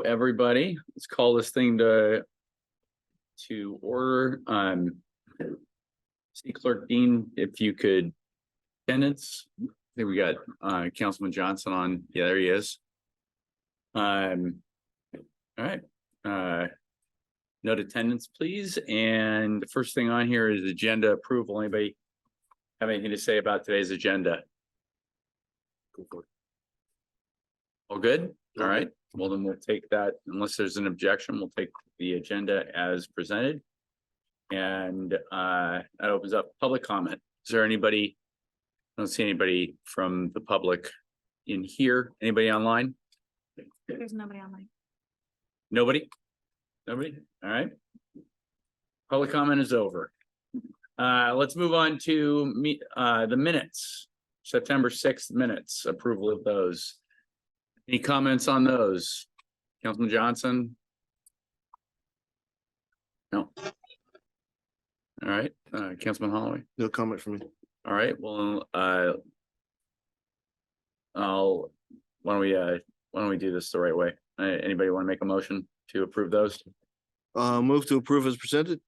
everybody. Let's call this thing to order. City Clerk Dean, if you could attendance. I think we got Councilman Johnson on. Yeah, there he is. All right. Note attendance, please. And the first thing on here is agenda approval. Anybody have anything to say about today's agenda? Go for it. All good? All right. Well, then we'll take that. Unless there's an objection, we'll take the agenda as presented. And that opens up public comment. Is there anybody? I don't see anybody from the public in here. Anybody online? There's nobody online. Nobody? Nobody? All right. Public comment is over. Let's move on to the minutes. September 6th minutes, approval of those. Any comments on those? Councilman Johnson? No. All right. Councilman Holloway? No comment from me. All right. Well, why don't we do this the right way? Anybody want to make a motion to approve those? Move to approve as presented.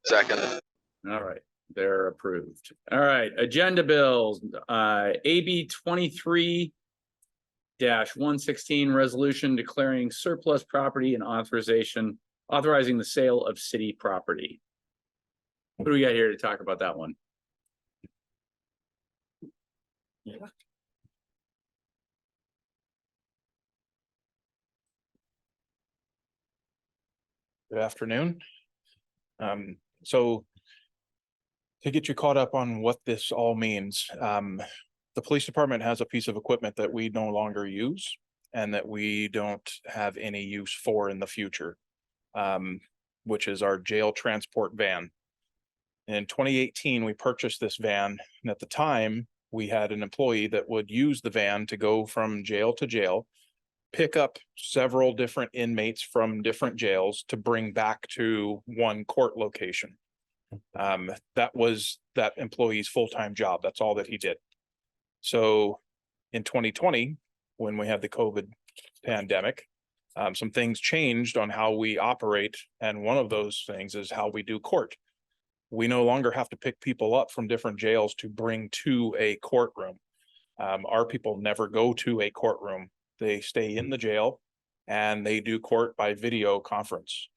Second. All right, they're approved. All right, agenda bills, AB 23-116 resolution declaring surplus property and authorizing the sale of city property. What do we got here to talk about that one? Yeah. Good afternoon. So to get you caught up on what this all means, the police department has a piece of equipment that we no longer use and that we don't have any use for in the future, which is our jail transport van. In 2018, we purchased this van, and at the time, we had an employee that would use the van to go from jail to jail, pick up several different inmates from different jails to bring back to one court location. That was that employee's full-time job. That's all that he did. So in 2020, when we had the COVID pandemic, some things changed on how we operate. And one of those things is how we do court. We no longer have to pick people up from different jails to bring to a courtroom. Our people never go to a courtroom. They stay in the jail and they do court by video conference.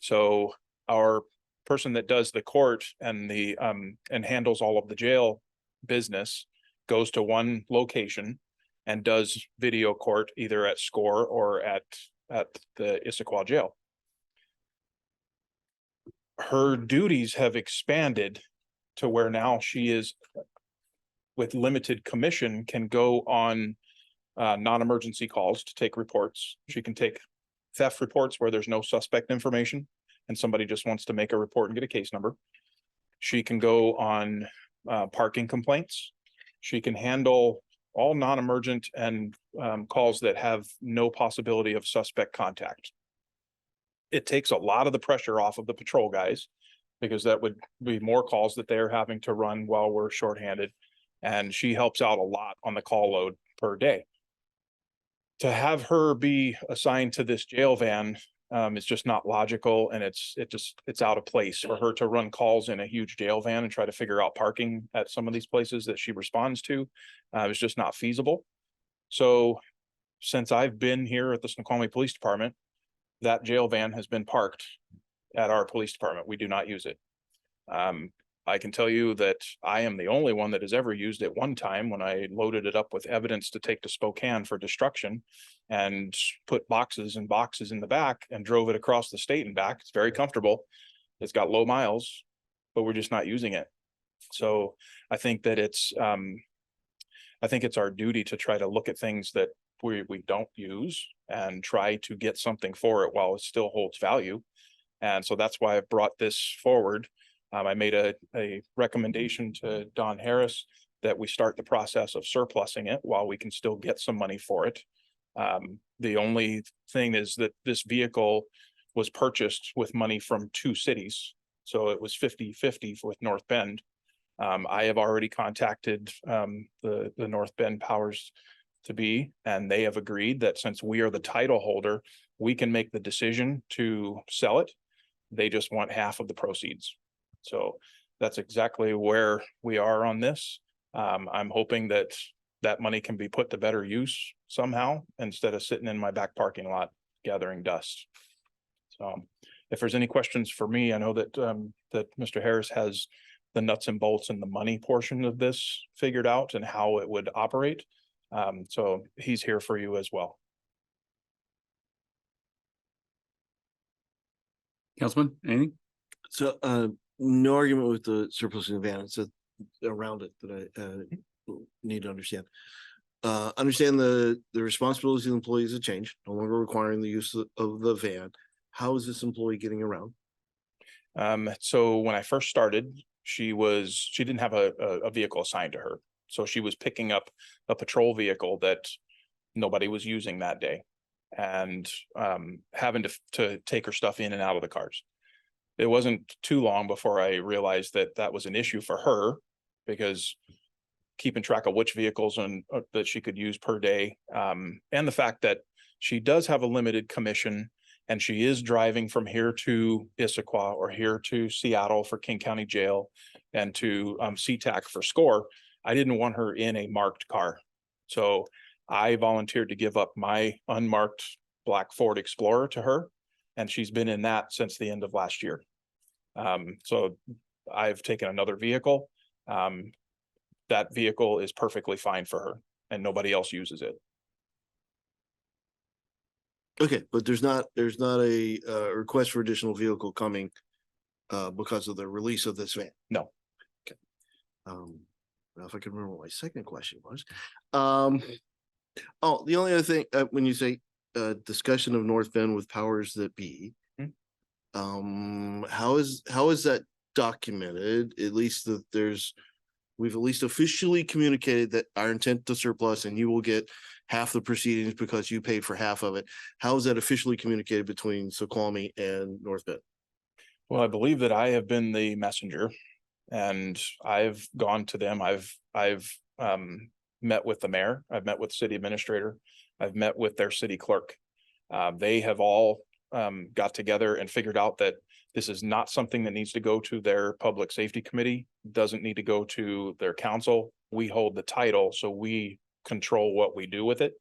So our person that does the court and the and handles all of the jail business goes to one location and does video court either at SCORE or at the Issaquah jail. Her duties have expanded to where now she is, with limited commission, can go on non-emergency calls to take reports. She can take theft reports where there's no suspect information and somebody just wants to make a report and get a case number. She can go on parking complaints. She can handle all non-emergent and calls that have no possibility of suspect contact. It takes a lot of the pressure off of the patrol guys because that would be more calls that they're having to run while we're shorthanded. And she helps out a lot on the call load per day. To have her be assigned to this jail van is just not logical, and it's out of place for her to run calls in a huge jail van and try to figure out parking at some of these places that she responds to. It's just not feasible. So since I've been here at the Snoqualmie Police Department, that jail van has been parked at our police department. We do not use it. I can tell you that I am the only one that has ever used it one time when I loaded it up with evidence to take to Spokane for destruction and put boxes and boxes in the back and drove it across the state and back. It's very comfortable. It's got low miles, but we're just not using it. So I think that it's our duty to try to look at things that we don't use and try to get something for it while it still holds value. And so that's why I brought this forward. I made a recommendation to Don Harris that we start the process of surplusing it while we can still get some money for it. The only thing is that this vehicle was purchased with money from two cities. So it was 50-50 with North Bend. I have already contacted the North Bend powers to be, and they have agreed that since we are the title holder, we can make the decision to sell it. They just want half of the proceeds. So that's exactly where we are on this. I'm hoping that that money can be put to better use somehow instead of sitting in my back parking lot gathering dust. So if there's any questions for me, I know that that Mr. Harris has the nuts and bolts and the money portion of this figured out and how it would operate. So he's here for you as well. Councilman, anything? So, no argument with the surplus in the van. It's around it that I need to understand. Understand the responsibilities of the employees have changed, no longer requiring the use of the van. How is this employee getting around? So when I first started, she didn't have a vehicle assigned to her. So she was picking up a patrol vehicle that nobody was using that day and having to take her stuff in and out of the cars. It wasn't too long before I realized that that was an issue for her because keeping track of which vehicles that she could use per day. And the fact that she does have a limited commission and she is driving from here to Issaquah or here to Seattle for King County Jail and to SeaTac for SCORE. I didn't want her in a marked car. So I volunteered to give up my unmarked black Ford Explorer to her. And she's been in that since the end of last year. So I've taken another vehicle. That vehicle is perfectly fine for her and nobody else uses it. Okay, but there's not a request for additional vehicle coming because of the release of this van. No. Okay. Now if I can remember what my second question was. Oh, the only other thing when you say discussion of North Bend with powers that be, how is that documented? At least that we've at least officially communicated that our intent to surplus and you will get half the proceedings because you paid for half of it. How is that officially communicated between Snoqualmie and North Bend? Well, I believe that I have been the messenger and I've gone to them. I've met with the mayor. I've met with the city administrator. I've met with their city clerk. They have all got together and figured out that this is not something that needs to go to their public safety committee, doesn't need to go to their council. We hold the title, so we control what we do with it.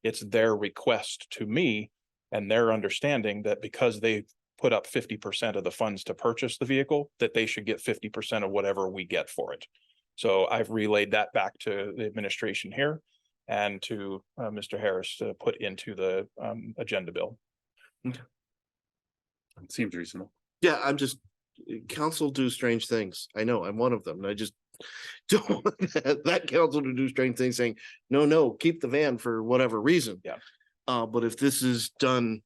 It's their request to me and their understanding that because they put up 50% of the funds to purchase the vehicle, that they should get 50% of whatever we get for it. So I've relayed that back to the administration here and to Mr. Harris to put into the agenda bill. It seems reasonable. Yeah, council do strange things. I know I'm one of them. And I just don't want that council to do strange things saying, no, keep the van for whatever reason. Yeah. But if this is done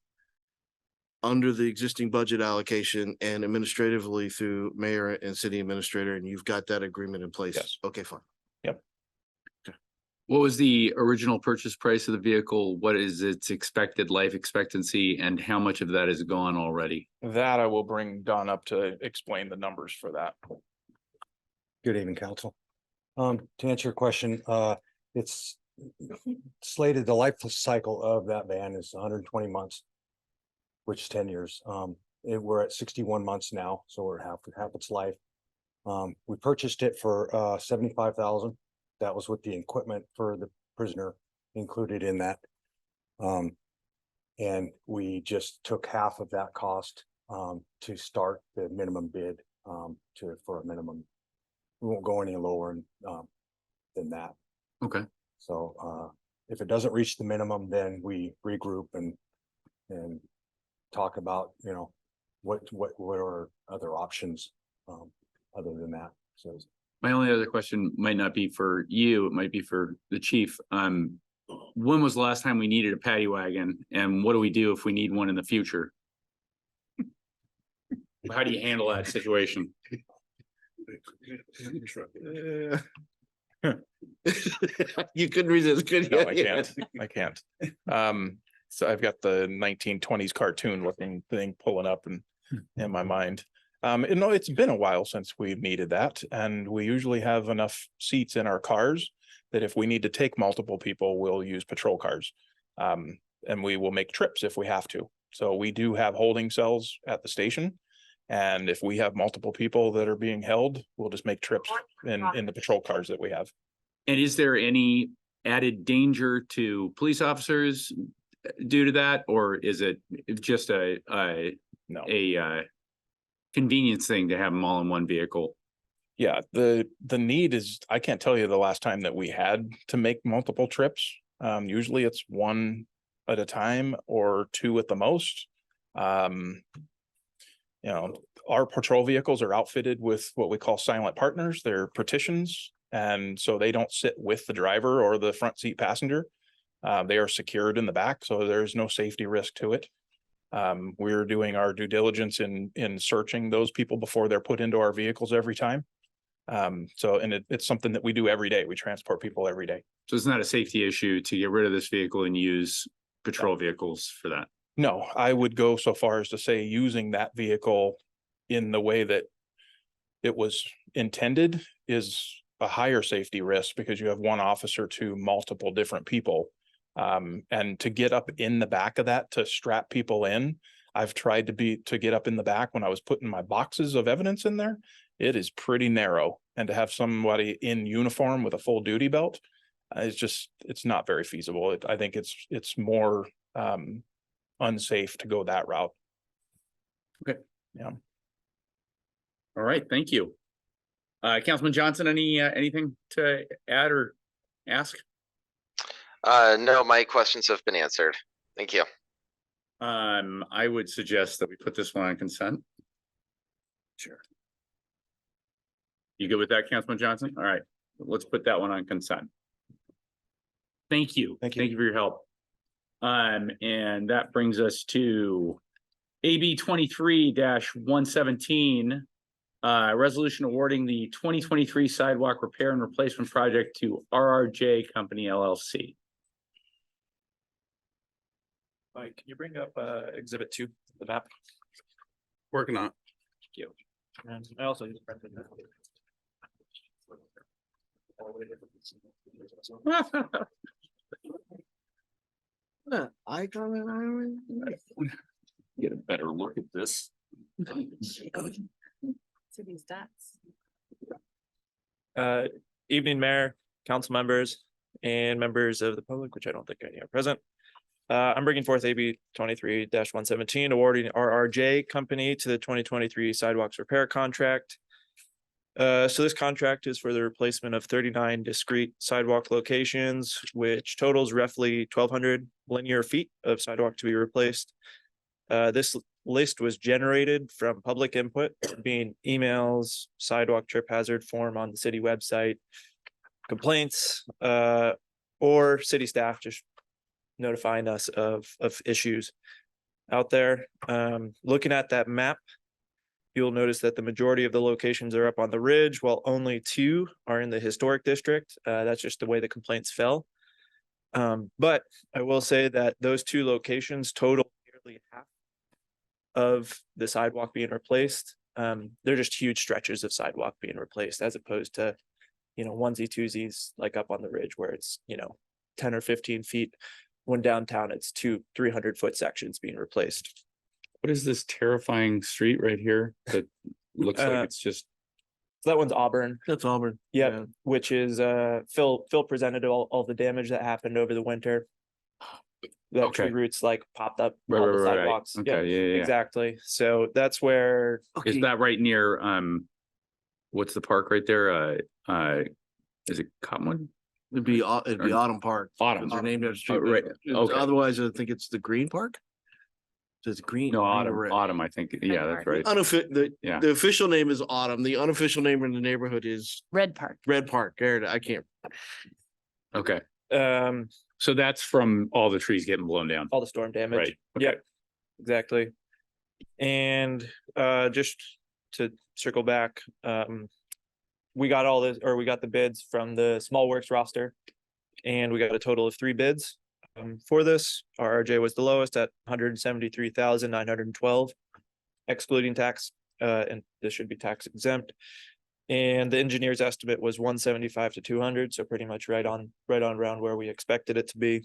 under the existing budget allocation and administratively through mayor and city administrator, and you've got that agreement in place. Yes. Okay, fine. What was the original purchase price of the vehicle? What is its expected life expectancy and how much of that is gone already? That I will bring Don up to explain the numbers for that. Good evening, council. To answer your question, it's slated, the life cycle of that van is 120 months, which is 10 years. We're at 61 months now, so we're half its life. We purchased it for $75,000. That was with the equipment for the prisoner included in that. And we just took half of that cost to start the minimum bid for a minimum. We won't go any lower than that. Okay. So if it doesn't reach the minimum, then we regroup and talk about, what are other options other than that. So My only other question might not be for you, it might be for the chief. When was the last time we needed a paddy wagon and what do we do if we need one in the future? How do you handle that situation? You couldn't resist, could you? No, I can't. So I've got the 1920s cartoon looking thing pulling up in my mind. It's been a while since we've needed that, and we usually have enough seats in our cars that if we need to take multiple people, we'll use patrol cars. And we will make trips if we have to. So we do have holding cells at the station. And if we have multiple people that are being held, we'll just make trips in the patrol cars that we have. And is there any added danger to police officers due to that? Or is it just a No. convenience thing to have them all in one vehicle? Yeah, the need is, I can't tell you the last time that we had to make multiple trips. Usually it's one at a time or two at the most. You know, our patrol vehicles are outfitted with what we call silent partners. They're partitions. And so they don't sit with the driver or the front seat passenger. They are secured in the back, so there's no safety risk to it. We're doing our due diligence in searching those people before they're put into our vehicles every time. It's something that we do every day. We transport people every day. So it's not a safety issue to get rid of this vehicle and use patrol vehicles for that? No, I would go so far as to say using that vehicle in the way that it was intended is a higher safety risk because you have one officer to multiple different people. And to get up in the back of that to strap people in, I've tried to get up in the back when I was putting my boxes of evidence in there. It is pretty narrow, and to have somebody in uniform with a full duty belt, it's not very feasible. I think it's more unsafe to go that route. Okay. Yeah. All right, thank you. Councilman Johnson, anything to add or ask? No, my questions have been answered. Thank you. I would suggest that we put this one on consent. Sure. You good with that, Councilman Johnson? All right, let's put that one on consent. Thank you. Thank you. Thank you for your help. And that brings us to AB 23-117. Resolution awarding the 2023 sidewalk repair and replacement project to RRJ Company LLC. Mike, can you bring up exhibit 2, the map? Working on. Thank you. And I also just printed that. Icon. Get a better look at this. To these dots. Evening, Mayor, council members, and members of the public, which I don't think any are present. I'm bringing forth AB 23-117, awarding RRJ Company to the 2023 sidewalks repair contract. So this contract is for the replacement of 39 discrete sidewalk locations, which totals roughly 1,200 linear feet of sidewalk to be replaced. This list was generated from public input, being emails, sidewalk trip hazard form on the city website, complaints, or city staff just notifying us of issues out there. Looking at that map, you'll notice that the majority of the locations are up on the ridge, while only 2 are in the historic district. That's just the way the complaints fell. But I will say that those 2 locations total nearly half of the sidewalk being replaced. They're just huge stretches of sidewalk being replaced, as opposed to, onesie twosies like up on the ridge where it's, 10 or 15 feet. When downtown, it's 200-300-foot sections being replaced. What is this terrifying street right here that looks like it's just? So that one's Auburn. That's Auburn. Yep, which is Phil presented all the damage that happened over the winter. That Okay. tree roots like popped up Right, all right, the right, right. sidewalks. Okay, Yep, yeah. exactly. So that's where Okay. Is that right near, what's the park right there? Is it Cottonwood? It'd be Autumn Park. Autumn. They're named after street. right, but okay. Otherwise, I think it's the Green Park. So it's green. No, green or Autumn, red. Autumn, I think. Yeah, that's right. Yeah. The official name is Autumn. The unofficial name in the neighborhood is Red Park. Red Park. There, I can't. Okay, um so that's from all the trees getting blown down. all the storm damage. Right, okay. Yep, exactly. And just to circle back, we got the bids from the Small Works roster, and we got a total of 3 bids. For this, RRJ was the lowest at $173,912, excluding tax, and this should be tax exempt. And the engineer's estimate was 175 to 200, so pretty much right on around where we expected it to be.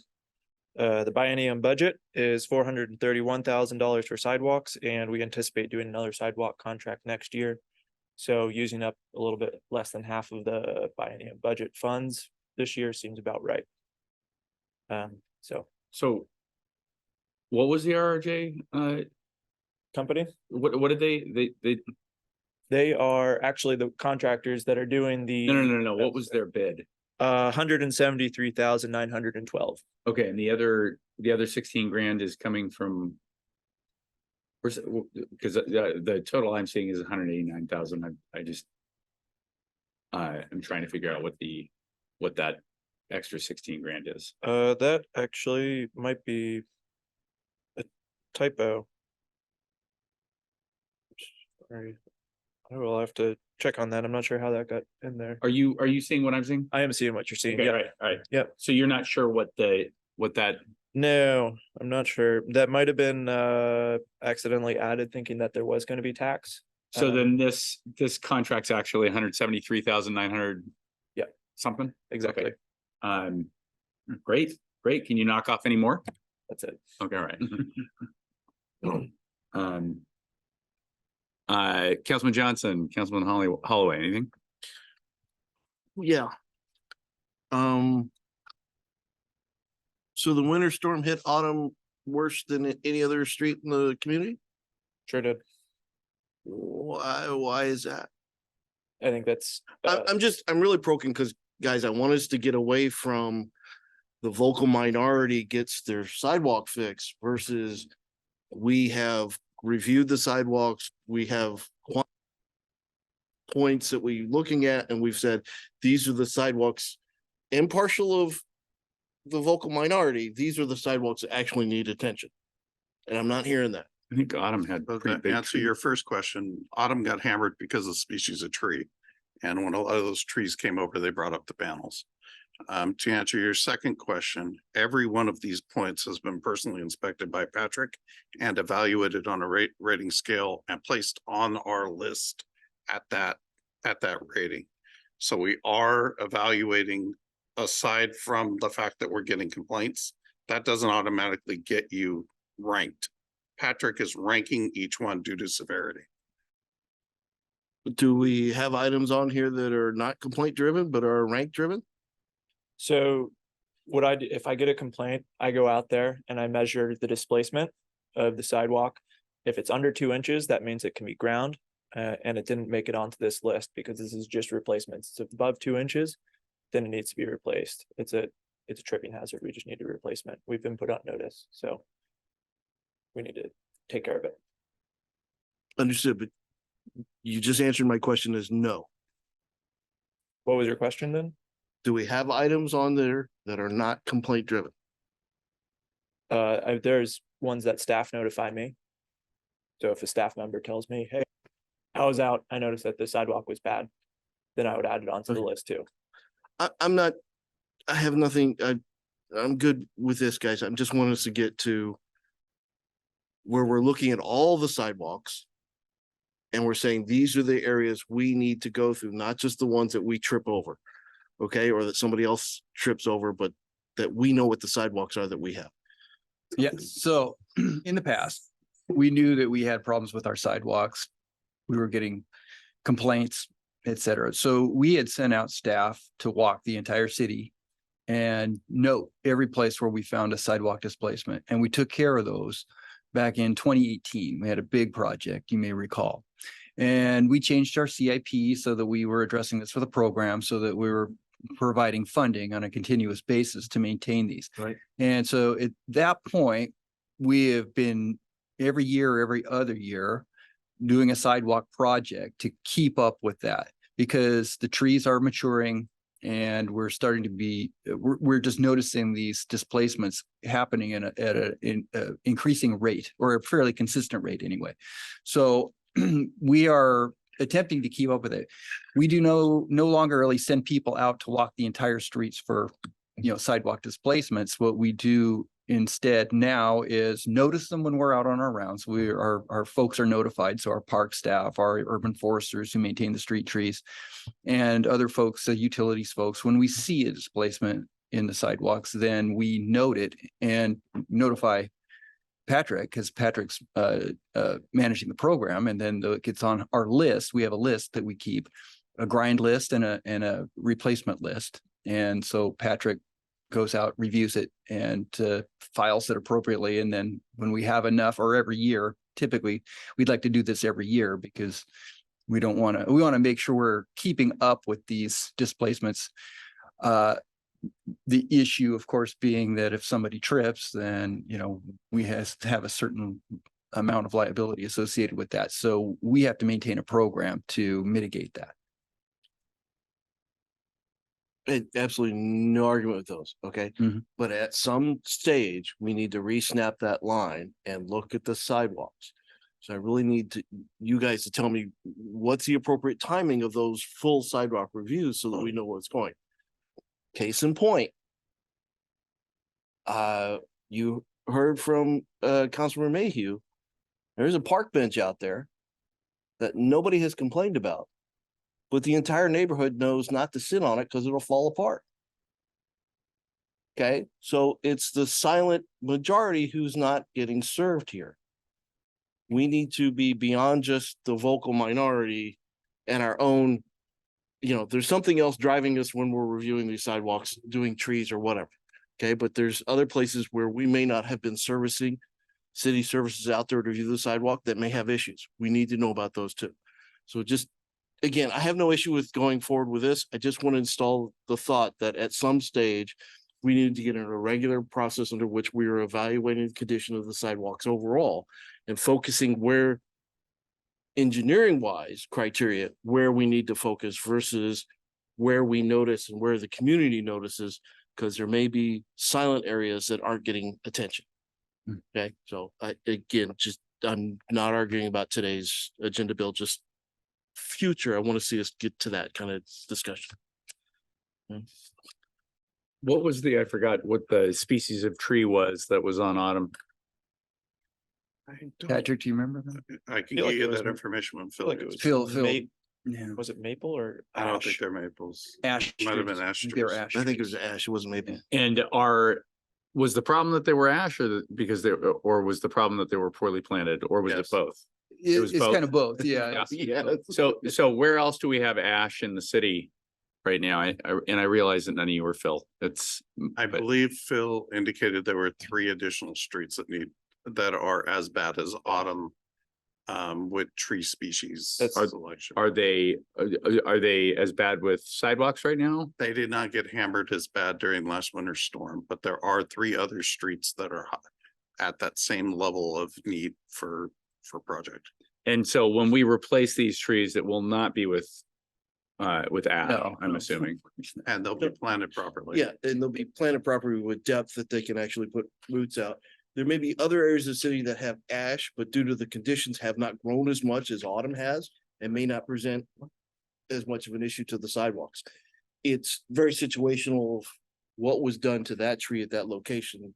The biennium budget is $431,000 for sidewalks, and we anticipate doing another sidewalk contract next year. So using up a little bit less than half of the biennium budget funds this year seems about right. So what was the RRJ? Company, What did they are actually the contractors that are doing the. no. What was their bid? 173,912. Okay, and the other 16 grand is coming from. Where's, because the total I'm seeing is 189,000. I just. I'm trying to figure out what that extra 16 grand is. That actually might be a typo. Sorry. I will have to check on that. I'm not sure how that got in there. Are you seeing what I'm seeing? I am seeing what you're seeing. Okay, Yeah. all right. Yep. So you're not sure what that. No, I'm not sure. That might have been accidentally added thinking that there was going to be tax. So then this contract's actually 173,900. Yeah. Something. Exactly. Okay. Great. Can you knock off any more? That's it. Okay, all right. Councilman Johnson, Councilman Holloway, anything? Yeah. So the winter storm hit Autumn worse than any other street in the community? Sure did. Why is that? I think that's. I'm really broken because, guys, I want us to get away from the vocal minority gets their sidewalk fixed versus we have reviewed the sidewalks, we have points that we're looking at, and we've said, these are the sidewalks, impartial of the vocal minority, these are the sidewalks that actually need attention. And I'm not hearing that. I think Autumn had But pretty to big. answer your first question, autumn got hammered because of the species of tree. And when a lot of those trees came over, they brought up the panels. To answer your second question, every one of these points has been personally inspected by Patrick and evaluated on a rating scale and placed on our list at that rating. So we are evaluating, aside from the fact that we're getting complaints, that doesn't automatically get you ranked. Patrick is ranking each one due to severity. Do we have items on here that are not complaint driven, but are rank driven? So what I do, if I get a complaint, I go out there and I measure the displacement of the sidewalk. If it's under 2 inches, that means it can be ground. And it didn't make it onto this list because this is just replacements. So if it's above 2 inches, then it needs to be replaced. It's a tripping hazard. We just need a replacement. We've been put on notice, so we need to take care of it. Understood, but you just answered my question as no. What was your question then? Do we have items on there that are not complaint driven? There's ones that staff notify me. So if a staff member tells me, hey, I was out, I noticed that the sidewalk was bad, then I would add it onto the list too. I'm not, I have nothing, I'm good with this, guys. I just want us to get to where we're looking at all the sidewalks and we're saying, these are the areas we need to go through, not just the ones that we trip over. Okay, or that somebody else trips over, but that we know what the sidewalks are that we have. Yes, so in the past, we knew that we had problems with our sidewalks. We were getting complaints, et cetera. So we had sent out staff to walk the entire city and note every place where we found a sidewalk displacement. And we took care of those back in 2018. We had a big project, you may recall. And we changed our CIP so that we were addressing this for the program so that we were providing funding on a continuous basis to maintain these. Right. And so at that point, we have been every year, every other year, doing a sidewalk project to keep up with that because the trees are maturing and we're starting to be, we're just noticing these displacements happening at an increasing rate or a fairly consistent rate anyway. So we are attempting to keep up with it. We do no longer really send people out to walk the entire streets for, sidewalk displacements. What we do instead now is notice them when we're out on our rounds. Our folks are notified. So our park staff, our urban foresters who maintain the street trees and other folks, the utilities folks, when we see a displacement in the sidewalks, then we note it and notify Patrick, because Patrick's managing the program, and then it gets on our list. We have a list that we keep, a grind list and a replacement list. And so Patrick goes out, reviews it, and files it appropriately. And then when we have enough, or every year, typically we'd like to do this every year because we want to make sure we're keeping up with these displacements. The issue, of course, being that if somebody trips, then, we have to have a certain amount of liability associated with that. So we have to maintain a program to mitigate that. Absolutely no argument with those, okay? Mhm. But at some stage, we need to re-snap that line and look at the sidewalks. So I really need you guys to tell me what's the appropriate timing of those full sidewalk reviews so that we know what's going. Case in point, you heard from Councilmember Mayhew, there's a park bench out there that nobody has complained about, but the entire neighborhood knows not to sit on it because it'll fall apart. Okay, so it's the silent majority who's not getting served here. We need to be beyond just the vocal minority and our own, there's something else driving us when we're reviewing these sidewalks, doing trees or whatever. Okay, but there's other places where we may not have been servicing city services out there to review the sidewalk that may have issues. We need to know about those too. So just, again, I have no issue with going forward with this. I just want to install the thought that at some stage, we need to get in a regular process under which we are evaluating the condition of the sidewalks overall and focusing where engineering wise criteria, where we need to focus versus where we notice and where the community notices, because there may be silent areas that aren't getting attention. Okay, so I'm not arguing about today's agenda bill, just future. I want to see us get to that kind of discussion. What was I forgot what the species of tree was that was on Autumn. Patrick, do you remember that? I can Feel like get you it was- that information when Phil like it goes. was Phil. Ma- Yeah. Was it maple or I don't think ash? they're maples. Ash. Might have trees. been ash They were trees. ash. I think it was trees. ash. It wasn't maybe. And was the problem that they were ash or was the problem that they were poorly planted, or was it Yes. both? It was It's both. kind of both. Yeah. Yeah. So where else do we have ash in the city right now? I realize that none of you were Phil. I but- believe Phil indicated there were 3 additional streets that are as bad as Autumn with tree species That's- selection. Are they as bad with sidewalks right now? They did not get hammered as bad during last winter's storm, but there are 3 other streets that are at that same level of need for project. And so when we replace these trees, it will not be with ash, No, I'm no. assuming. And they'll be planted properly. Yeah, and they'll be planted properly with depth that they can actually put roots out. There may be other areas of the city that have ash, but due to the conditions have not grown as much as Autumn has and may not present as much of an issue to the sidewalks. It's very situational of what was done to that tree at that location.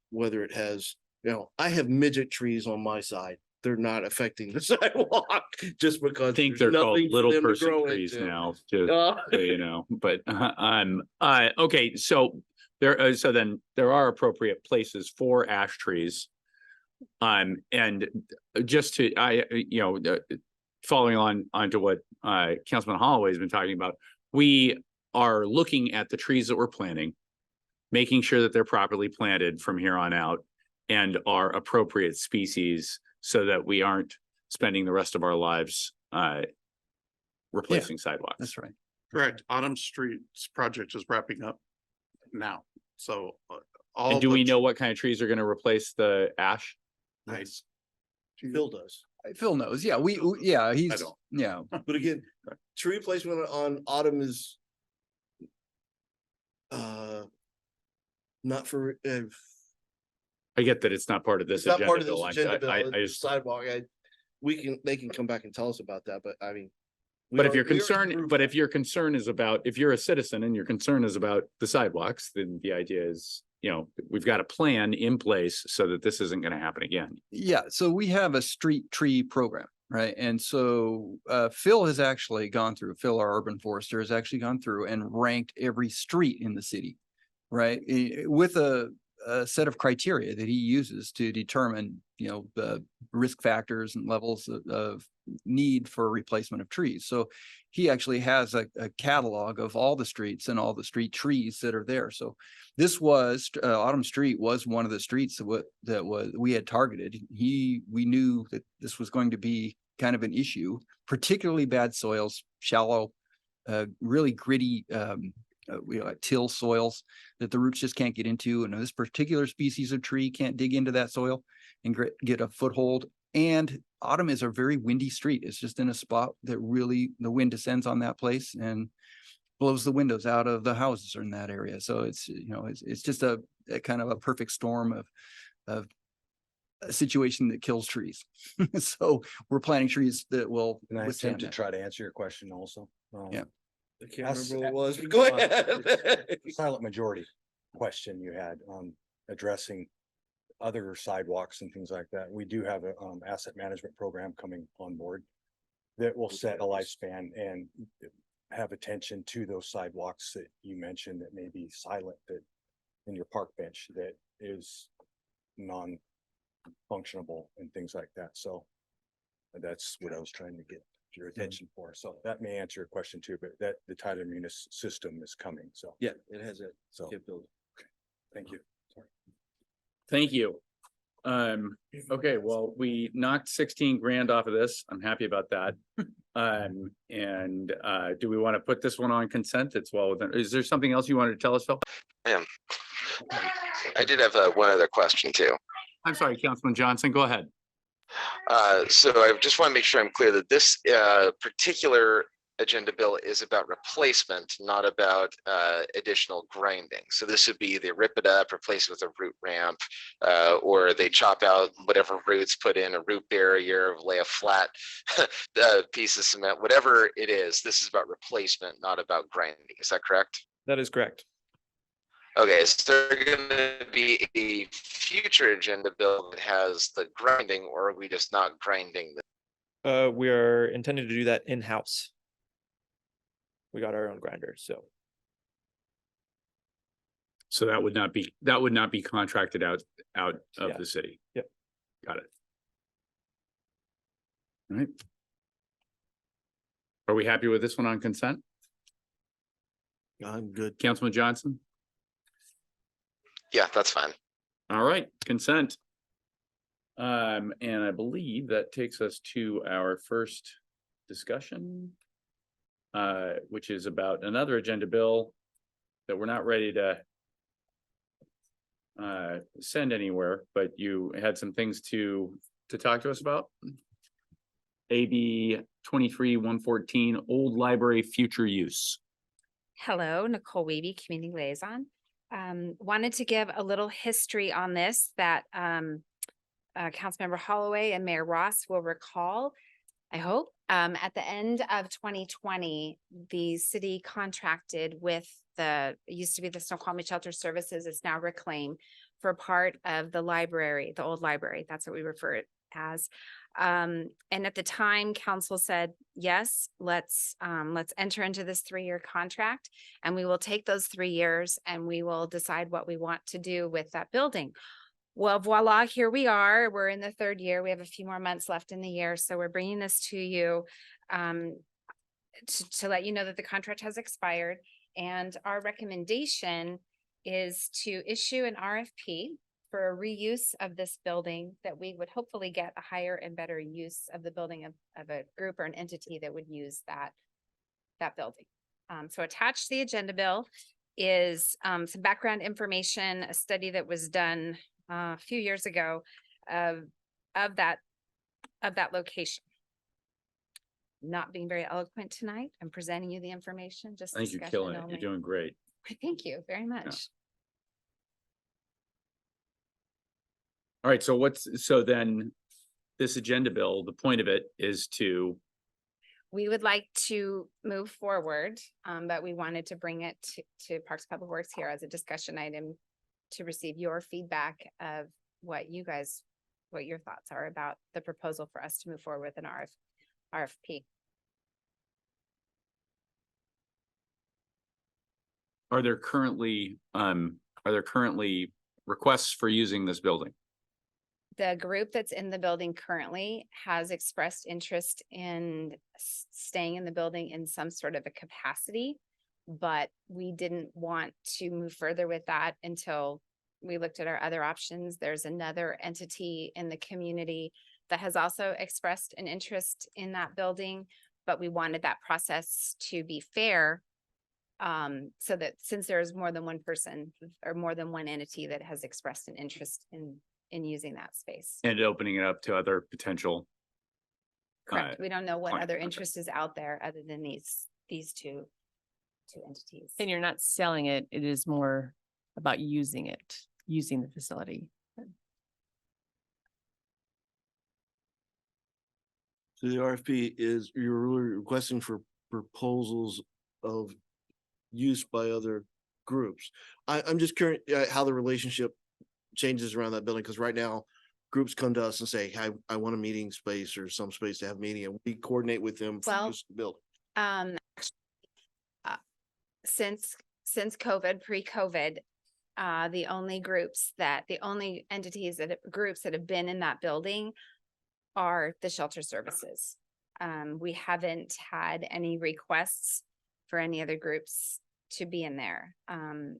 Whether it has, I have midget trees on my side. They're not affecting the sidewalk just because. I think there's they're called nothing for little them to person grow trees into. now, but okay, so then there are appropriate places for ash trees. And just to, following on to what Councilman Holloway has been talking about, we are looking at the trees that we're planting, making sure that they're properly planted from here on out and are appropriate species so that we aren't spending the rest of our lives replacing sidewalks. That's right. Correct. Autumn Street's project is wrapping up now. So all. And do the we know what kind of trees are going to replace the ash? Nice. Phil does. Phil knows. Yeah, he's, don't. yeah. But again, tree replacement on Autumn is not for, I get that it's not part of this it's not part agenda of this bill. agenda bill, I it's just, sidewalk. They can come back and tell us about that, but I mean. but if your concern is about, if you're a citizen and your concern is about the sidewalks, then the idea is you know, we've got a plan in place so that this isn't gonna happen again. Yeah, so we have a street tree program, right? And so Phil has actually gone through, Phil, our urban forester, has actually gone through and ranked every street in the city, right? With a set of criteria that he uses to determine, you know, the risk factors and levels of need for replacement of trees. So he actually has a catalog of all the streets and all the street trees that are there. So this was Autumn Street was one of the streets that we had targeted. We knew that this was going to be kind of an issue, particularly bad soils, shallow, really gritty till soils that the roots just can't get into. And this particular species of tree can't dig into that soil and get a foothold. And Autumn is a very windy street. It's just in a spot that really the wind descends on that place and blows the windows out of the houses in that area. So it's, you know, it's just a kind of a perfect storm of a situation that kills trees. So we're planting trees that will And I withstand attempt to that. try to answer your question also. Yeah. I can't That's- remember what it was, but go ahead. The silent majority question you had, addressing other sidewalks and things like that. We do have a, asset management program coming on board that will set a lifespan and have attention to those sidewalks that you mentioned that may be silent, that in your park bench that is non-functionable and things like that. So that's what I was trying to get your attention for. So that may answer your question too, but that the Tyler Munis system is coming. So, Yeah, it has a so capability. thank you. Sorry. Thank you. Okay, well, we knocked 16 grand off of this. I'm happy about that. Do we want to put this one on consent? It's well within, is there something else you wanted to tell us, Phil? I did have one other question too. I'm sorry, Councilman Johnson, go ahead. So I just want to make sure I'm clear that this particular agenda bill is about replacement, not about additional grinding. So this would be they rip it up, replace it with a root ramp, or they chop out whatever roots, put in a root barrier, lay a flat piece of cement, whatever it is. This is about replacement, not about grinding. Is that correct? That is correct. Okay, is there gonna be a future agenda bill that has the grinding, or are we just not grinding? We are intending to do that in-house. We got our own grinder, so So that would not be contracted out of Yeah. the city. Yep. Got it. All right. Are we happy with this one on consent? I'm good. Councilman Johnson? Yeah, that's fine. All right, consent. And I believe that takes us to our first discussion, which is about another agenda bill that we're not ready to send anywhere, but you had some things to talk to us about. AB 23-114, Old Library Future Use. Hello, Nicole Weeby, Community Liaison. Wanted to give a little history on this that Councilmember Holloway and Mayor Ross will recall, I hope. At the end of 2020, the city contracted with it used to be the Snoqualmie Shelter Services, it's now Reclaim, for part of the library, the old library. That's what we refer it as. And at the time, council said, yes, let's enter into this 3-year contract, and we will take those 3 years and we will decide what we want to do with that building. Well, voila, here we are. We're in the 3rd year. We have a few more months left in the year. So we're bringing this to you to let you know that the contract has expired. And our recommendation is to issue an RFP for a reuse of this building, that we would hopefully get a higher and better use of the building of a group or an entity that would use that building. So attached to the agenda bill is some background information, a study that was done a few years ago of that location. Not being very eloquent tonight. I'm presenting you the information, just I think you're discussion killing it. only. You're doing great. Thank you very much. All right, so then this agenda bill, the point of it is to, We would like to move forward, but we wanted to bring it to Parks Public Works here as a discussion item to receive your feedback of what you guys, what your thoughts are about the proposal for us to move forward with an RFP. Are there currently requests for using this building? The group that's in the building currently has expressed interest in staying in the building in some sort of a capacity. But we didn't want to move further with that until we looked at our other options. There's another entity in the community that has also expressed an interest in that building, but we wanted that process to be fair. So that since there's more than one person or more than one entity that has expressed an interest in using that space. And opening it up to other potential. Correct. We don't know what client, other okay. interest is out there other than these two entities. And you're not selling it, it is more about using it, using the facility. So the RFP is, you're really requesting for proposals of use by other groups. I'm just curious how the relationship changes around that building, because right now groups come to us and say, hey, I want a meeting space or some space to have a meeting, and we coordinate with them for Well, use of the building. Since COVID, pre-COVID, the only entities groups that have been in that building are the shelter services. We haven't had any requests for any other groups to be in there.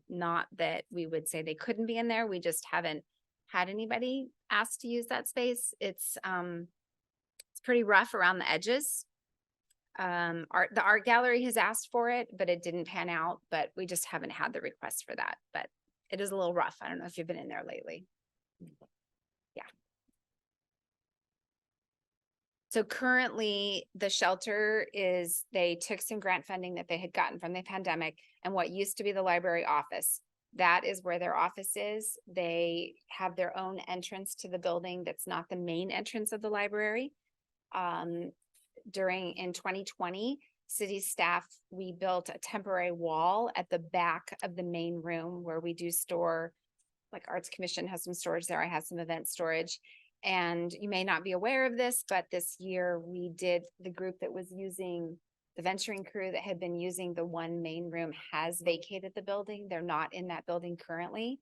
Not that we would say they couldn't be in there. We just haven't had anybody ask to use that space. It's pretty rough around the edges. The art gallery has asked for it, but it didn't pan out, but we just haven't had the request for that, but it is a little rough. I don't know if you've been in there lately. Yeah. So currently the shelter they took some grant funding that they had gotten from the pandemic and what used to be the library office. That is where their office is. They have their own entrance to the building. That's not the main entrance of the library. In 2020, city staff, we built a temporary wall at the back of the main room where we do store, like Arts Commission has some storage there. I have some event storage. And you may not be aware of this, but this year the group that was using the venturing crew that had been using the one main room has vacated the building. They're not in that building currently.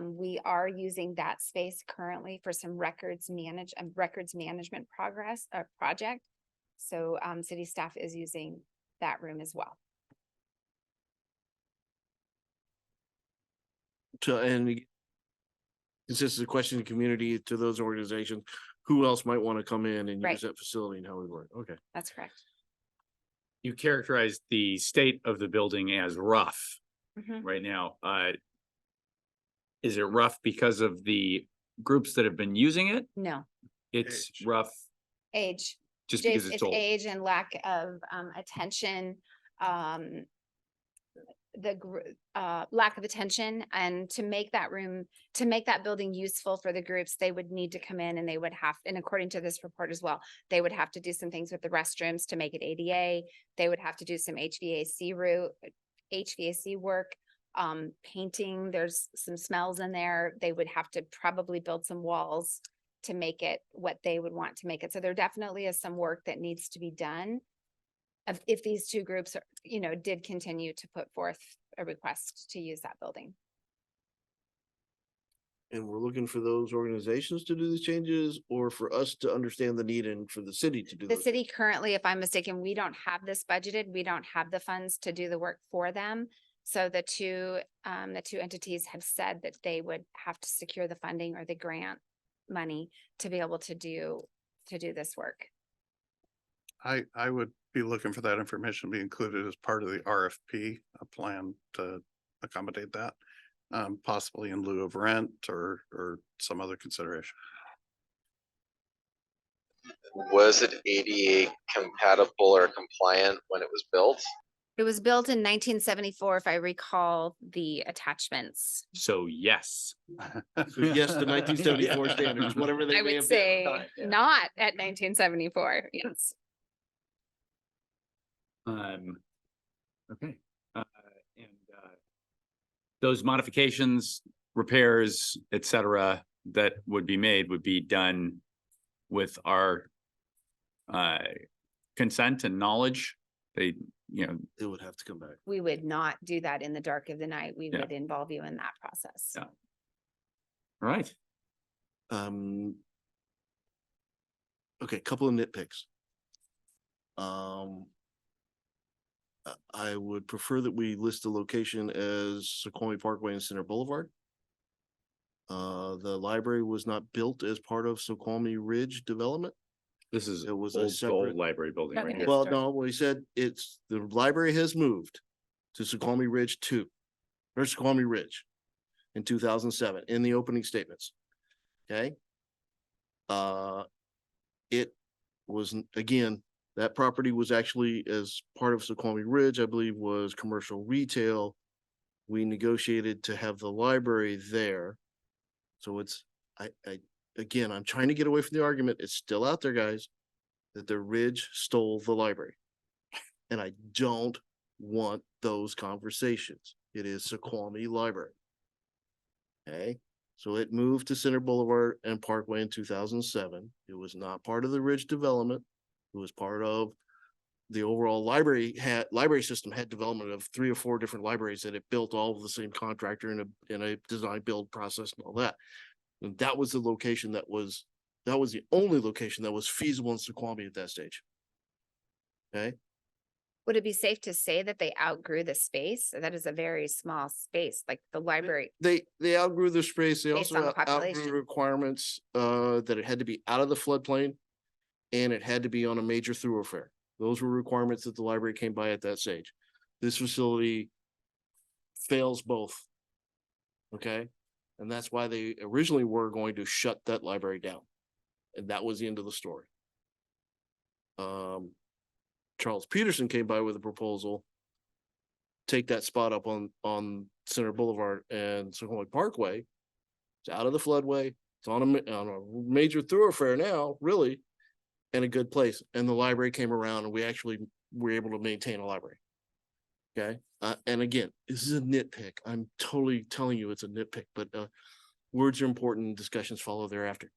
We are using that space currently for some records management project. So city staff is using that room as well. And consists of question the community to those organizations, who else might want to come in and Right. use that facility and how we work. Okay. That's correct. You characterized the state of the building as rough Mhm. right now. Is it rough because of the groups that have been using it? No, It's Age. rough age. just Jace, because it's old. age and lack of attention, lack of attention, and to make that building useful for the groups, they would need to come in and and according to this report as well, they would have to do some things with the restrooms to make it ADA. They would have to do some HVAC work, painting. There's some smells in there. They would have to probably build some walls to make it what they would want to make it. So there definitely is some work that needs to be done. If these two groups did continue to put forth a request to use that building. And we're looking for those organizations to do these changes, or for us to understand the need and for the city to do The those city currently, if I'm mistaken, we don't have this budgeted. We don't have the funds to do the work for them. So the two entities have said that they would have to secure the funding or the grant money to be able to do this work. I would be looking for that information to be included as part of the RFP, a plan to accommodate that. Possibly in lieu of rent or some other consideration. Was it ADA compatible or compliant when it was built? It was built in 1974, if I recall the attachments. So yes. So yes, the 1974 standards, whatever they I may would have been. say not at 1974. Yes. Okay. And those modifications repairs, et cetera, that would be made would be done with our consent and knowledge. They, you know, It would have to come back. We would not do that in the dark of the night. We Yeah. would involve you in that process. Yeah. all right. Okay, couple of nitpicks. I would prefer that we list the location as Snoqualmie Parkway and Center Boulevard. The library was not built as part of Snoqualmie Ridge development. This is It was a old separate- gold library building right Nothing here. to- Well, start. no, we said it's, the library has moved to Snoqualmie Ridge 2, or Snoqualmie Ridge in 2007 in the opening statements. Okay. It was, again, that property was actually as part of Snoqualmie Ridge, I believe, was commercial retail. We negotiated to have the library there. So it's, again, I'm trying to get away from the argument. It's still out there, guys, that the Ridge stole the library. And I don't want those conversations. It is Snoqualmie Library. Okay, so it moved to Center Boulevard and Parkway in 2007. It was not part of the Ridge development. It was part of the overall library system had development of 3 or 4 different libraries that it built all of the same contractor in a design build process and all that. And that was the location that was the only location that was feasible in Snoqualmie at that stage. Okay, Would it be safe to say that they outgrew the space? That is a very small space, like the library. they outgrew their space. They Based also on the outgrew population. requirements that it had to be out of the floodplain and it had to be on a major thoroughfare. Those were requirements that the library came by at that stage. This facility fails both. Okay, and that's why they originally were going to shut that library down. And that was the end of the story. Charles Peterson came by with a proposal. Take that spot up on Center Boulevard and Snoqualmie Parkway. It's out of the floodway. It's on a major thoroughfare now, really, and a good place. And the library came around and we actually were able to maintain a library. Okay. And again, this is a nitpick. I'm totally telling you it's a nitpick, but words are important. Discussions follow thereafter.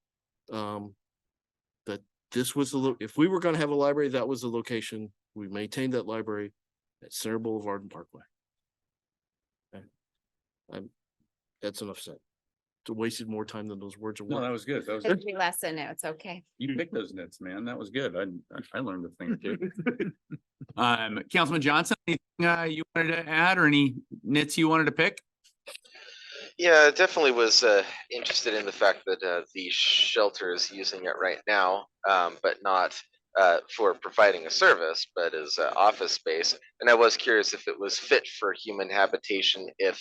That this was if we were going to have a library, that was the location. We maintained that library at Center Boulevard and Parkway. Okay. That's enough said. It's wasted more time than those words are No, worth. that was good. That was It's good. a lesson. No, it's okay. You picked those nits, man. That was good. I learned a thing or two. Councilman Johnson, anything you wanted to add or any nits you wanted to pick? Yeah, definitely was interested in the fact that the shelter is using it right now, but not for providing a service, but as office space. And I was curious if it was fit for human habitation if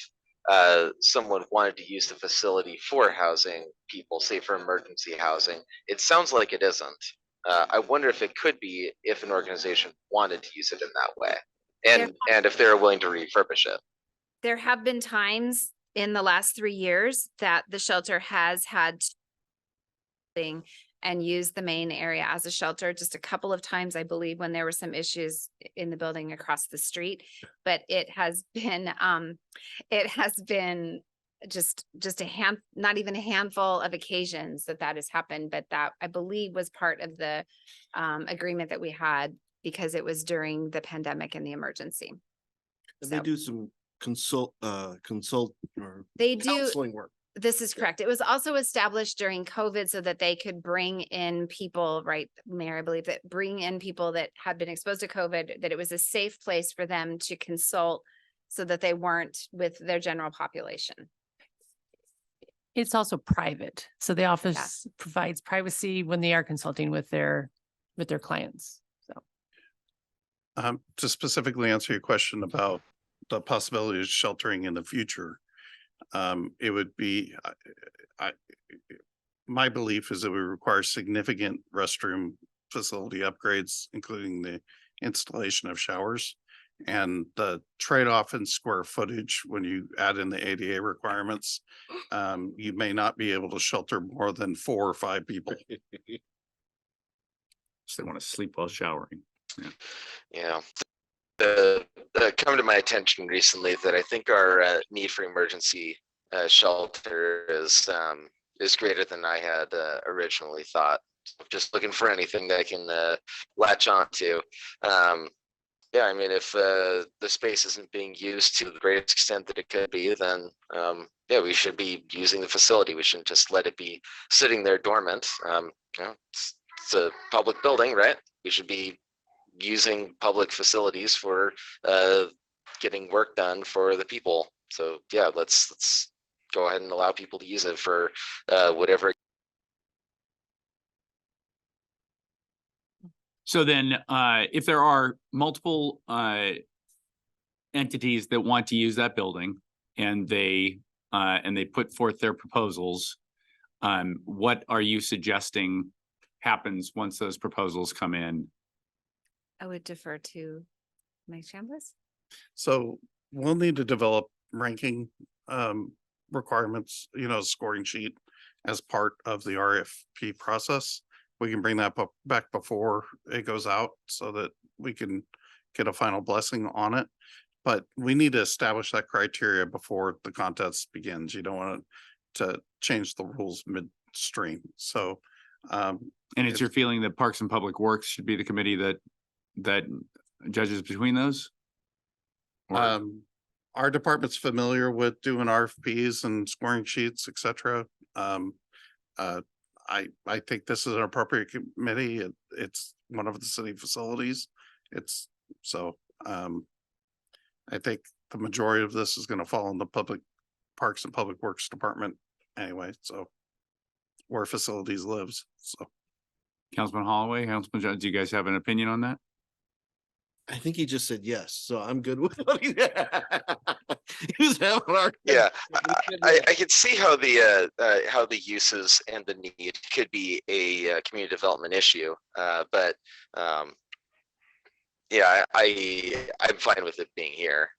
someone wanted to use the facility for housing people, say for emergency housing. It sounds like it isn't. I wonder if it could be if an organization wanted to use it in that way, and if they're willing to refurbish it. There have been times in the last 3 years that the shelter has had and used the main area as a shelter just a couple of times, I believe, when there were some issues in the building across the street. But it has been just not even a handful of occasions that has happened. But that, I believe, was part of the agreement that we had because it was during the pandemic and the emergency. And they So- do some consult or They do. counseling work. This is correct. It was also established during COVID so that they could bring in people, right, Mayor, I believe, that bring in people that had been exposed to COVID, that it was a safe place for them to consult so that they weren't with their general population. It's also private. So the office provides privacy when they are consulting with their clients. So. To specifically answer your question about the possibility of sheltering in the future, it would be, my belief is that we require significant restroom facility upgrades, including the installation of showers. And the trade-off in square footage, when you add in the ADA requirements, you may not be able to shelter more than 4 or 5 people. So they want to sleep while showering. Yeah. Come to my attention recently that I think our need for emergency shelter is greater than I had originally thought. Just looking for anything that I can latch onto. Yeah, I mean, if the space isn't being used to the greatest extent that it could be, then yeah, we should be using the facility. We shouldn't just let it be sitting there dormant. You know, it's a public building, right? We should be using public facilities for getting work done for the people. So yeah, let's go ahead and allow people to use it for whatever. So then, if there are multiple entities that want to use that building and they put forth their proposals, what are you suggesting happens once those proposals come in? I would defer to Mike Chambliss. So we'll need to develop ranking requirements, you know, scoring sheet as part of the RFP process. We can bring that back before it goes out so that we can get a final blessing on it. But we need to establish that criteria before the contest begins. You don't want to change the rules midstream. So And it's your feeling that Parks and Public Works should be the committee that judges between those? Or- our department's familiar with doing RFPs and scoring sheets, et cetera. I think this is an appropriate committee. It's one of the city facilities. It's so, I think the majority of this is going to fall in the Public Parks and Public Works Department anyway, so where facilities lives, so. Councilman Holloway, Councilman Jones, do you guys have an opinion on that? I think he just said yes, so I'm good with what he he was having our. Yeah, I could see how the uses and the need could be a community development issue, but yeah, I'm fine with it being here.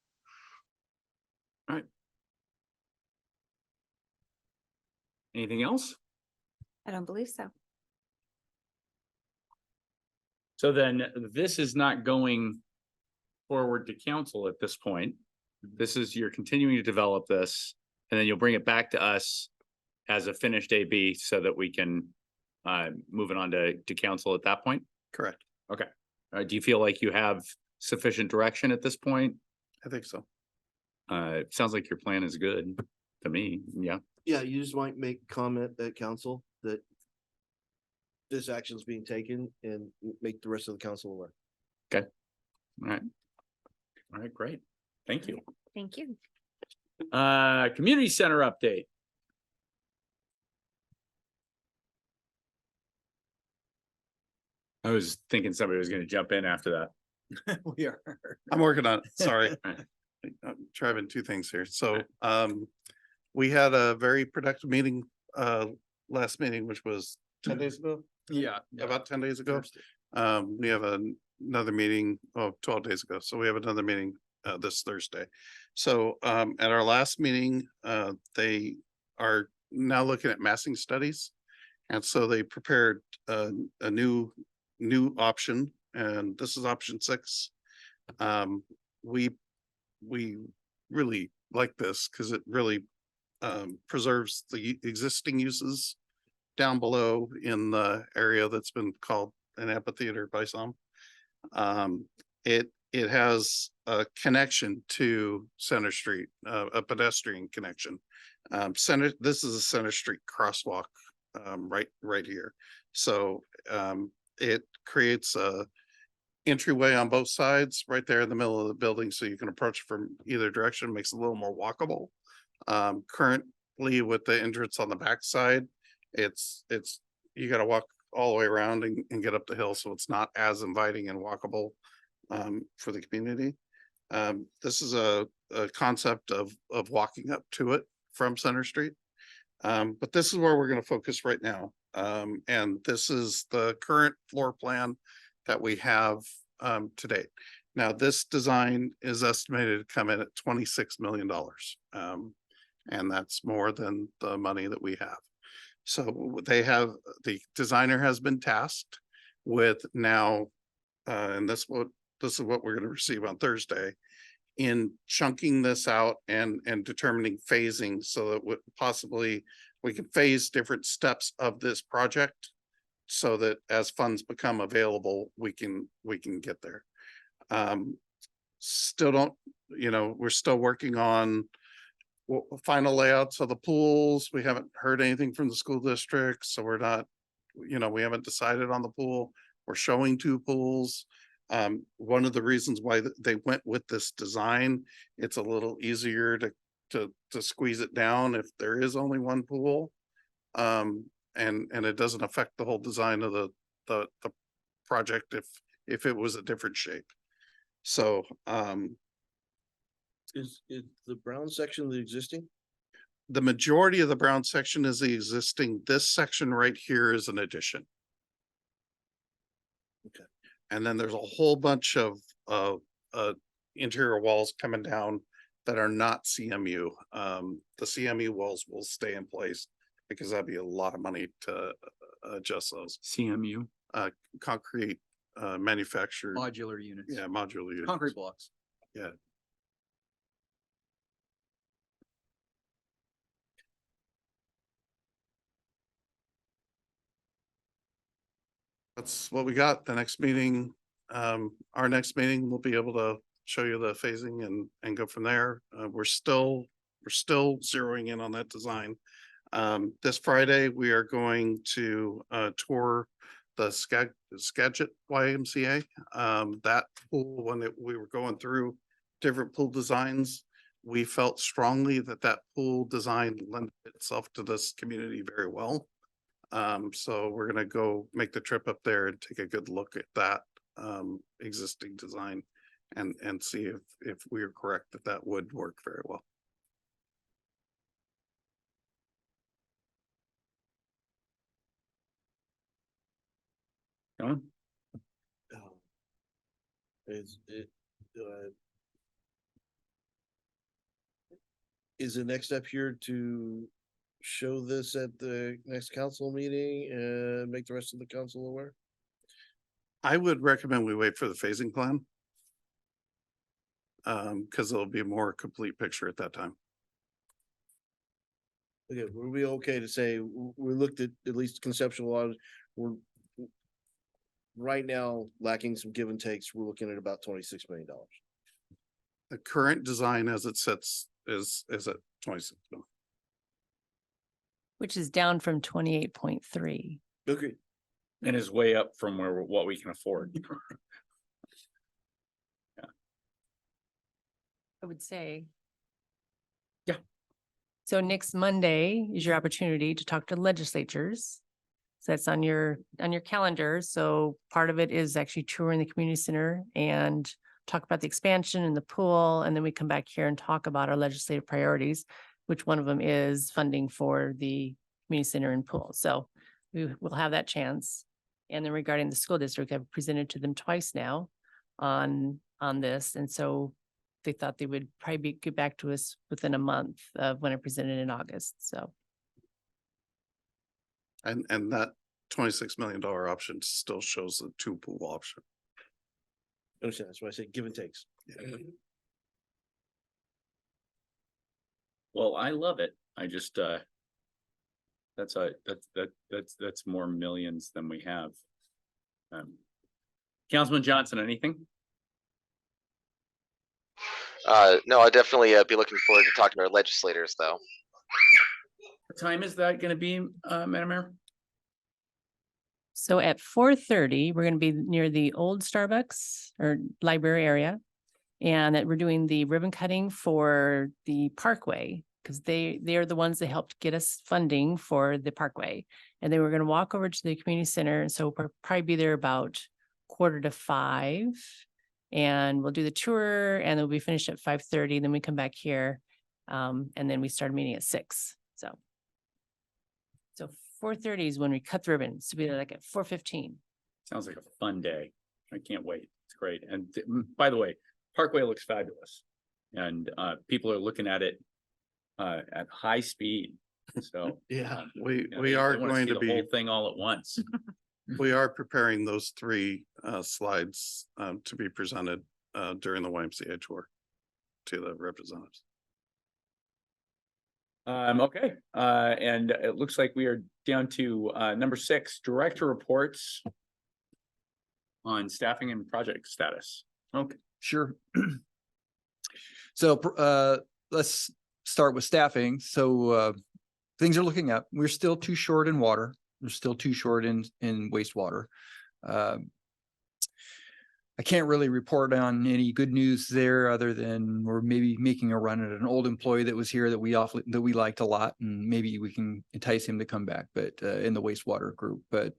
Anything else? I don't believe so. So then this is not going forward to council at this point. This is, you're continuing to develop this, and then you'll bring it back to us as a finished AB so that we can move it on to council at that point. Correct. Okay. Do you feel like you have sufficient direction at this point? I think so. It sounds like your plan is good to me. Yeah. Yeah, you just might make comment at council that this action is being taken and make the rest of the council aware. Okay. All right. All right, great. Thank you. Thank you. Community center update. I was thinking somebody was gonna jump in after that. We are. I'm working on it, sorry. Right. I'm driving two things here. So, we had a very productive meeting, last meeting, which was 10 days ago, Yeah. about 10 days ago. We have another meeting, 12 days ago. So we have another meeting, this Thursday. So, at our last meeting, they are now looking at massing studies. And so they prepared a new option, and this is option 6. We really like this because it really preserves the existing uses down below in the area that's been called an amphitheater by some. It has a connection to Center Street, a pedestrian connection. This is a Center Street crosswalk, right here. So it creates a entryway on both sides right there in the middle of the building, so you can approach from either direction, makes it a little more walkable. Currently with the entrance on the backside, it's you got to walk all the way around and get up the hill, so it's not as inviting and walkable for the community. This is a concept of walking up to it from Center Street. But this is where we're going to focus right now. And this is the current floor plan that we have to date. Now, this design is estimated to come in at $26 million. And that's more than the money that we have. So the designer has been tasked with now, and this is what we're going to receive on Thursday, in chunking this out and determining phasing so that possibly we can phase different steps of this project so that as funds become available, we can get there. Still don't, we're still working on final layouts of the pools. We haven't heard anything from the school district, so we're not, we haven't decided on the pool. We're showing 2 pools. One of the reasons why they went with this design, it's a little easier to squeeze it down if there is only 1 pool. And it doesn't affect the whole design of the project if it was a different shape. So, Is the brown section the existing? the majority of the brown section is the existing. This section right here is an addition. Okay. And then there's a whole bunch of interior walls coming down that are not CMU. The CMU walls will stay in place because that'd be a lot of money to adjust those. CMU, Concrete manufactured, Modular units. yeah, modular units. Concrete blocks. Yeah. That's what we got. The next meeting, our next meeting, we'll be able to show you the phasing and go from there. We're still zeroing in on that design. This Friday, we are going to tour the Skagit YMCA. That pool, when we were going through different pool designs, we felt strongly that pool design lent itself to this community very well. So we're gonna go make the trip up there and take a good look at that existing design and see if we are correct that would work very well. John? Is it, is the next step here to show this at the next council meeting and make the rest of the council aware? I would recommend we wait for the phasing plan. Because it'll be a more complete picture at that time. Okay, would we okay to say, we looked at least conceptual on, we're right now lacking some give and takes, we're looking at about $26 million. The current design as it sits is at 26 million. Which is down from 28.3. Okay, And is way up from what we can afford. I would say. Yeah. So next Monday is your opportunity to talk to legislatures. So that's on your calendar. So part of it is actually touring the community center and talk about the expansion and the pool. And then we come back here and talk about our legislative priorities, which one of them is funding for the community center and pool. So we will have that chance. And then regarding the school district, I've presented to them twice now on this. And so they thought they would probably get back to us within a month of when I presented in August. So. And that $26 million option still shows the 2 pool option. understand, that's why I say give and takes. Well, I love it. I just, that's more millions than we have. Councilman Johnson, anything? No, I'll definitely be looking forward to talking to our legislators, though. What time is that gonna be, Madam Mayor? So at 4:30, we're going to be near the old Starbucks or library area. And that we're doing the ribbon cutting for the parkway because they're the ones that helped get us funding for the parkway. And then we're going to walk over to the community center. And so we'll probably be there about 4:45. And we'll do the tour and it'll be finished at 5:30. Then we come back here. And then we start meeting at 6. So 4:30 is when we cut the ribbons to be there like at 4:15. Sounds like a fun day. I can't wait. It's great. And by the way, Parkway looks fabulous. And people are looking at it at high speed. So Yeah, We they are wanna going see to the whole be, thing all at once. we are preparing those 3 slides to be presented during the YMCA tour. to the representatives. Okay, and it looks like we are down to number 6, director reports on staffing and project status. Okay. Sure. So, let's start with staffing. So, things are looking up. We're still too short in water. We're still too short in wastewater. I can't really report on any good news there other than we're maybe making a run at an old employee that was here that we liked a lot, and maybe we can entice him to come back, but in the wastewater group, but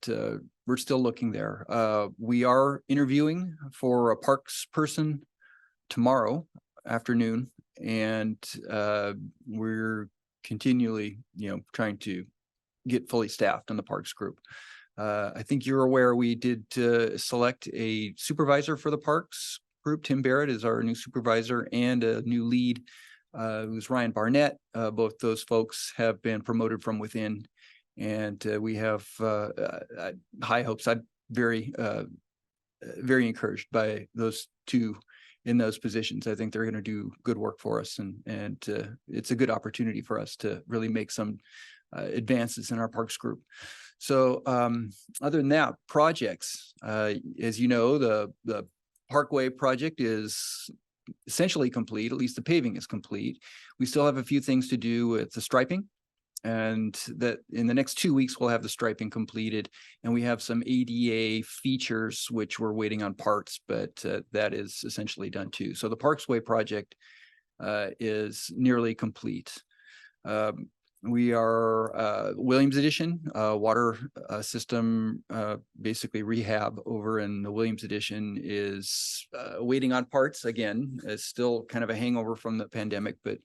we're still looking there. We are interviewing for a parks person tomorrow afternoon, and we're continually, trying to get fully staffed on the parks group. I think you're aware we did select a supervisor for the parks group. Tim Barrett is our new supervisor, and a new lead, who's Ryan Barnett. Both those folks have been promoted from within, and we have high hopes. I'm very encouraged by those two in those positions. I think they're going to do good work for us, and it's a good opportunity for us to really make some advances in our parks group. So other than that, projects, as you know, the Parkway project is essentially complete. At least the paving is complete. We still have a few things to do with the striping, and that in the next 2 weeks, we'll have the striping completed, and we have some ADA features, which we're waiting on parts, but that is essentially done too. So the Parkway project is nearly complete. We are Williams Edition, water system, basically rehab over in the Williams Edition is waiting on parts again. It's still kind of a hangover from the pandemic, but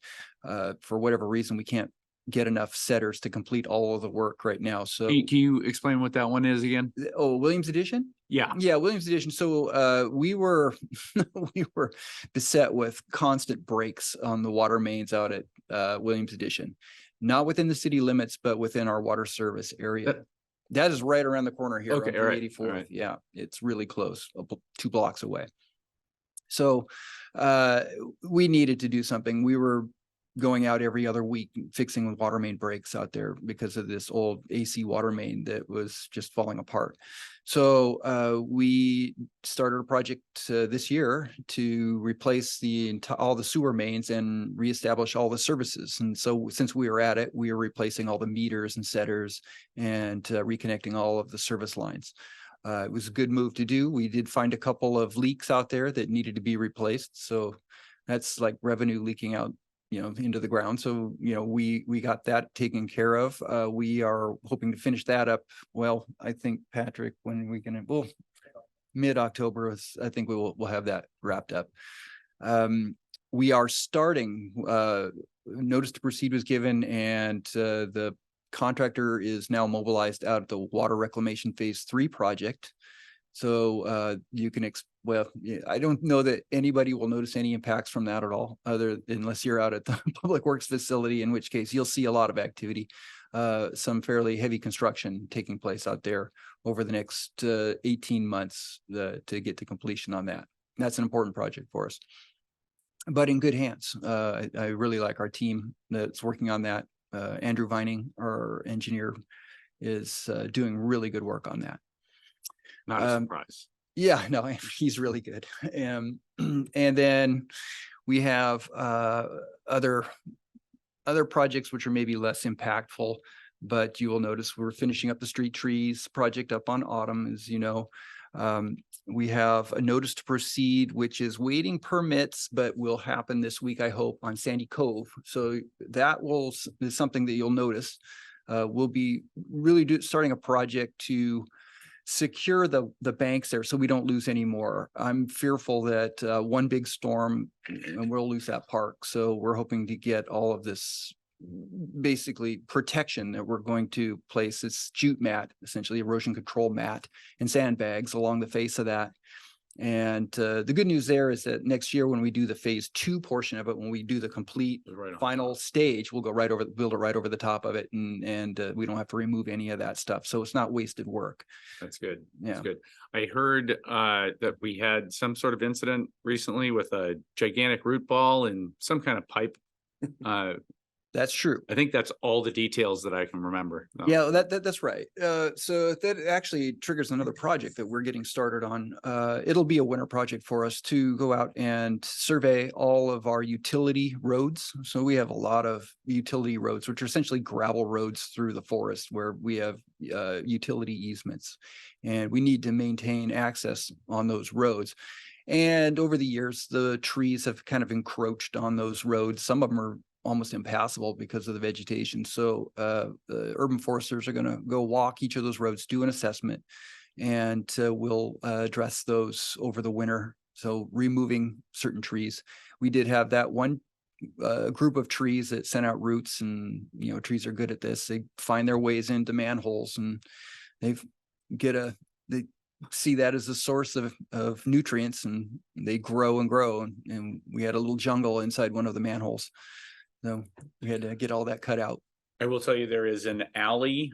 for whatever reason, we can't get enough setters to complete all of the work right now. So Can you explain what that one is again? oh, Williams Edition? Yeah. Yeah, Williams Edition. So we were we were beset with constant breaks on the water mains out at Williams Edition. Not within the city limits, but within our water service area. That is right around the corner here on Okay, all right, 384th. all right. Yeah, it's really close, 2 blocks away. So we needed to do something. We were going out every other week fixing water main breaks out there because of this old AC water main that was just falling apart. So we started a project this year to replace all the sewer mains and reestablish all the services. And so since we were at it, we are replacing all the meters and setters and reconnecting all of the service lines. It was a good move to do. We did find a couple of leaks out there that needed to be replaced. So that's like revenue leaking out, into the ground. So, we got that taken care of. We are hoping to finish that up. Well, I think, Patrick, when we can, mid-October, I think we'll have that wrapped up. We are starting, notice to proceed was given, and the contractor is now mobilized out of the water reclamation phase 3 project. So you can, I don't know that anybody will notice any impacts from that at all, unless you're out at the Public Works facility, in which case you'll see a lot of activity, some fairly heavy construction taking place out there over the next 18 months to get to completion on that. That's an important project for us, but in good hands. I really like our team that's working on that. Andrew Vining, our engineer, is doing really good work on that. Not a surprise. Yeah, no, he's really good. And then we have other projects which are maybe less impactful, but you will notice we're finishing up the street trees project up on Autumn, as you know. We have a notice to proceed, which is waiting permits, but will happen this week, I hope, on Sandy Cove. So that is something that you'll notice. We'll be really starting a project to secure the banks there so we don't lose any more. I'm fearful that one big storm and we'll lose that park. So we're hoping to get all of this basically protection that we're going to place this jute mat, essentially erosion control mat, and sandbags along the face of that. And the good news there is that next year, when we do the phase 2 portion of it, when we do the complete Right on. final stage, we'll go right over, build it right over the top of it, and we don't have to remove any of that stuff. So it's not wasted work. That's good. That's Yeah. good. I heard that we had some sort of incident recently with a gigantic root ball and some kind of pipe. That's true. I think that's all the details that I can remember. though. Yeah, that's right. So that actually triggers another project that we're getting started on. It'll be a winter project for us to go out and survey all of our utility roads. So we have a lot of utility roads, which are essentially gravel roads through the forest where we have utility easements, and we need to maintain access on those roads. And over the years, the trees have kind of encroached on those roads. Some of them are almost impassable because of the vegetation. So the urban foresters are going to go walk each of those roads, do an assessment, and we'll address those over the winter. So removing certain trees. We did have that one group of trees that sent out roots, and trees are good at this. They find their ways into manholes, and they see that as a source of nutrients, and they grow and grow. And we had a little jungle inside one of the manholes. So we had to get all that cut out. I will tell you, there is an alley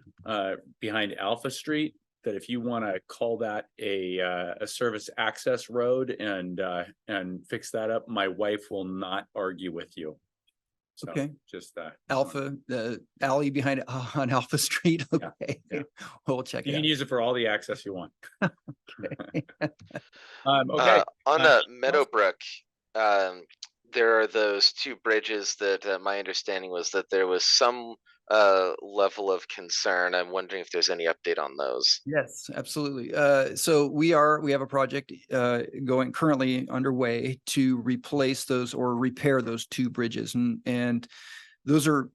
behind Alpha Street that if you want to call that a service access road and fix that up, my wife will not argue with you. So, Okay. Just Alpha, the alley behind on Alpha Street. Yeah, Okay. yeah. We'll check you it can out. use it for all the access you want. Okay. Okay. On uh, Meadowbrook, there are those two bridges that my understanding was that there was some level of concern. I'm wondering if there's any update on those. Yes, absolutely. So we have a project going currently underway to replace those or repair those two bridges, and those are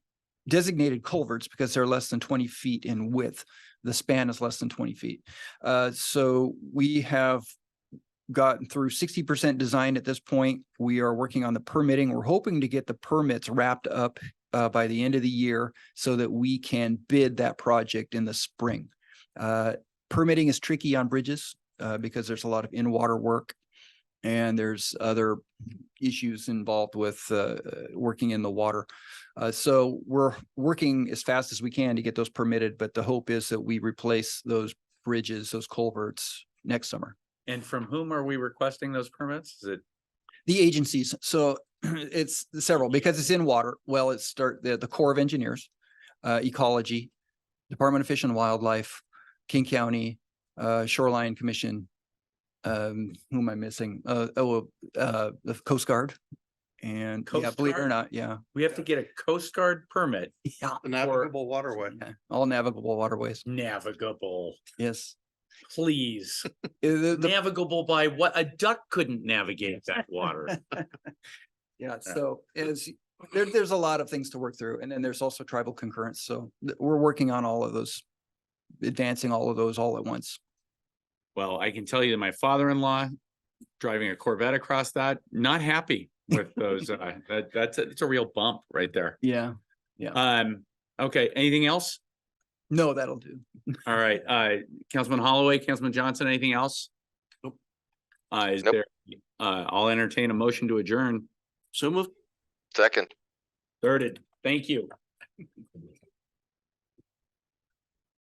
designated culverts because they're less than 20 feet in width. The span is less than 20 feet. So we have gotten through 60% design at this point. We are working on the permitting. We're hoping to get the permits wrapped up by the end of the year so that we can bid that project in the spring. Permitting is tricky on bridges because there's a lot of in-water work, and there's other issues involved with working in the water. So we're working as fast as we can to get those permitted, but the hope is that we replace those bridges, those culverts next summer. And from whom are we requesting those permits? Is it The agencies. So it's several because it's in water. Well, it's the Corps of Engineers, Ecology, Department of Fish and Wildlife, King County, Shoreline Commission. Who am I missing? The Coast Guard. And yeah, Coast believe it or Guard? not, yeah, we have to get a Coast Guard permit? yeah, A navigable waterway. all navigable waterways. Navigable, Yes. please. The- Navigable by what? A duck couldn't navigate that water. Yeah, so there's a lot of things to work through, and then there's also tribal concurrence. So we're working on all of those, advancing all of those all at once. Well, I can tell you that my father-in-law driving a Corvette across that, not happy with those. It's a real bump right there. Yeah. Okay, anything else? No, that'll do. All right, Councilman Holloway, Councilman Johnson, anything else? Nope. Is Nope. there, I'll entertain a motion to adjourn. So moved. Second. Thirded, thank you.